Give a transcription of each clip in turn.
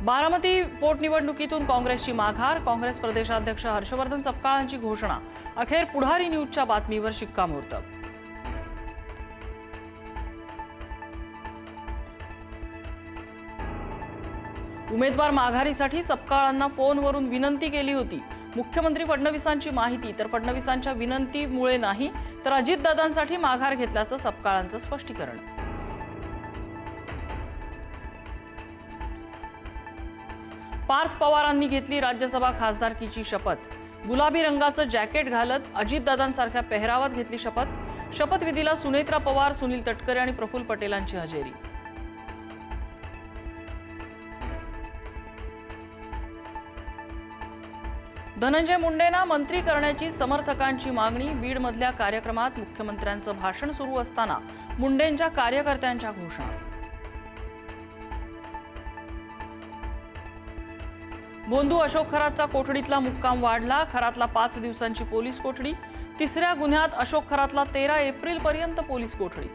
बारामती पोटनिवडणुकीतून काँग्रेसची माघार, काँग्रेस प्रदेशाध्यक्ष हर्षवर्धन सपकाळांची घोषणा, अखेर पुढारी न्यूजच्या बातमीवर शिक्कामोर्तब. उमेदवार माघारीसाठी सपकाळांना फोनवरून विनंती केली होती. मुख्यमंत्री फडणवीसांची माहिती, तर फडणवीसांच्या विनंतीमुळे नाही तर अजितदादांसाठी माघार घेतल्याचं सपकाळांचं स्पष्टीकरण. पार्थ पवारांनी घेतली राज्यसभा खासदारकीची शपथ. गुलाबी रंगाचं जॅकेट घालत अजितदादांसारख्या पेहरावात घेतली शपथ. शपथविधीला सुनेत्रा पवार, सुनील तटकरे आणि प्रफुल्ल पटेलांची हजेरी. धनंजय मुंडेंना मंत्री करण्याची समर्थकांची मागणी. बीडमधल्या कार्यक्रमात मुख्यमंत्र्यांचं भाषण सुरू असताना मुंडेंच्या कार्यकर्त्यांच्या घोषणा. बोंधू अशोक खरातचा कोठडीतला मुक्काम वाढला. खरातला 5 दिवसांची पोलीस कोठडी. तिसऱ्या गुन्ह्यात अशोक खरातला 13 एप्रिलपर्यंत पोलीस कोठडी.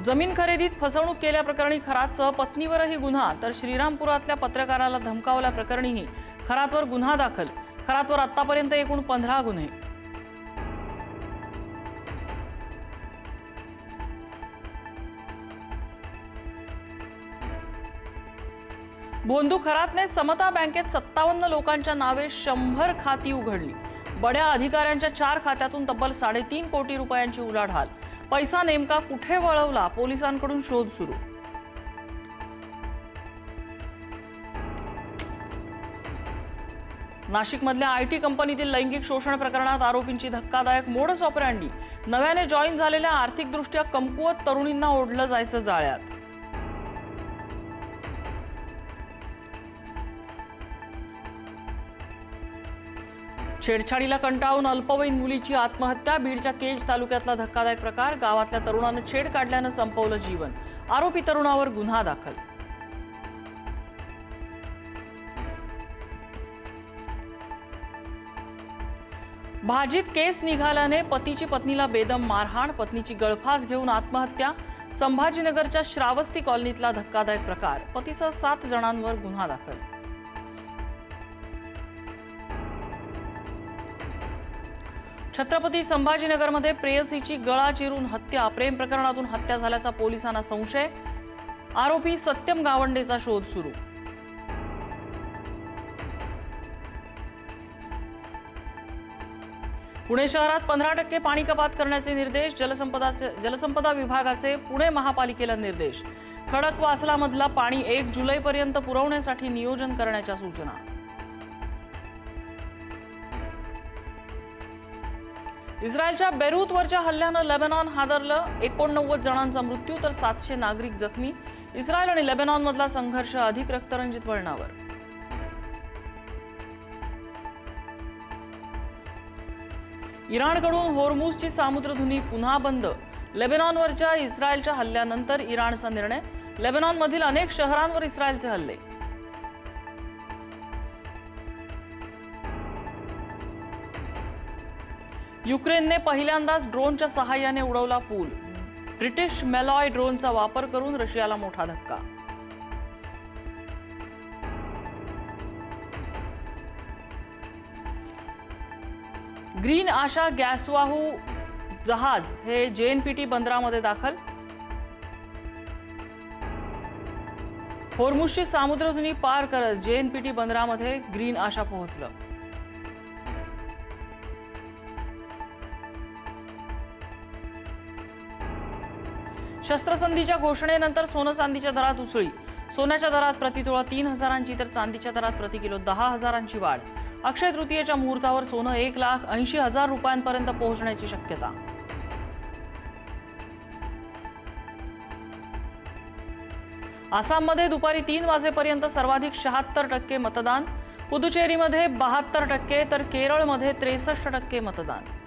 जमीन खरेदीत फसवणूक केल्याप्रकरणी खरातसह पत्नीवरही गुन्हा, तर श्रीरामपुरातल्या पत्रकाराला धमकावल्याप्रकरणीही खरातवर गुन्हा दाखल. खरातवर आतापर्यंत एकूण 15 गुन्हे. बोंधू खरातने समता बँकेत 57 लोकांच्या नावे 100 खाती उघडली. बड्या अधिकाऱ्यांच्या 4 खात्यातून तब्बल 3.5 कोटी रुपयांची उलाढाल. पैसा नेमका कुठे वळवला, पोलिसांकडून शोध सुरू. नाशिकमधल्या IT कंपनीतील लैंगिक शोषण प्रकरणात आरोपींची धक्कादायक मोडस ऑपरॅन्डी. नव्याने जॉईन झालेल्या आर्थिकदृष्ट्या कमकुवत तरुणींना ओढलं जायचं जाळ्यात. छेडछाडीला कंटाळून अल्पवयीन मुलीची आत्महत्या. बीडच्या केज तालुक्यातला धक्कादायक प्रकार. गावातल्या तरुणानं छेड काढल्यानं संपवलं जीवन. आरोपी तरुणावर गुन्हा दाखल. भाजीत केस निघाल्याने पतीची पत्नीला बेदम मारहाण. पत्नीची गळफास घेऊन आत्महत्या. संभाजीनगरच्या श्रावस्ती कॉलनीतला धक्कादायक प्रकार. पतीसह 7 जणांवर गुन्हा दाखल. छत्रपती संभाजीनगरमध्ये प्रेयसीची गळा चिरून हत्या. प्रेम प्रकरणातून हत्या झाल्याचा पोलिसांना संशय. आरोपी सत्यम गावंडेचा शोध सुरू. पुणे शहरात 15% पाणी कपात करण्याचे निर्देश. जलसंपदा विभागाचे पुणे महापालिकेला निर्देश. खडकवासलामधला पाणी 1 जुलैपर्यंत पुरवण्यासाठी नियोजन करण्याच्या सूचना. इस्रायलच्या बेरूतवरच्या हल्ल्यानं लेबनॉन हादरलं. 89 जणांचा मृत्यू तर 700 नागरिक जखमी. इस्रायल आणि लेबनॉनमधला संघर्ष अधिक रक्तरंजित वळणावर. इराणकडून होर्मुझची सामुद्रधुनी पुन्हा बंद. लेबनॉनवरच्या इस्रायलच्या हल्ल्यानंतर इराणचा निर्णय. लेबनॉनमधील अनेक शहरांवर इस्रायलचे हल्ले. युक्रेनने पहिल्यांदाच ड्रोनच्या सहाय्याने उडवला पूल. ब्रिटिश मेलॉय ड्रोनचा वापर करून रशियाला मोठा धक्का. ग्रीन आशा गॅसवाहू जहाज हे JNPT बंदरामध्ये दाखल. होर्मुझची सामुद्रधुनी पार करत JNPT बंदरामध्ये ग्रीन आशा पोहोचलं. शस्त्रसंधीच्या घोषणेनंतर सोनं चांदीच्या दरात उसळी. सोन्याच्या दरात प्रतितोळा 3,000ची तर चांदीच्या दरात प्रति किलो 10,000ची वाढ. अक्षय तृतीयेच्या मुहूर्तावर सोनं 1,80,000 रुपयांपर्यंत पोहोचण्याची शक्यता. आसाममध्ये दुपारी 3 वाजेपर्यंत सर्वाधिक 76% मतदान. पुदुचेरीमध्ये 72% तर केरळमध्ये 63% मतदान.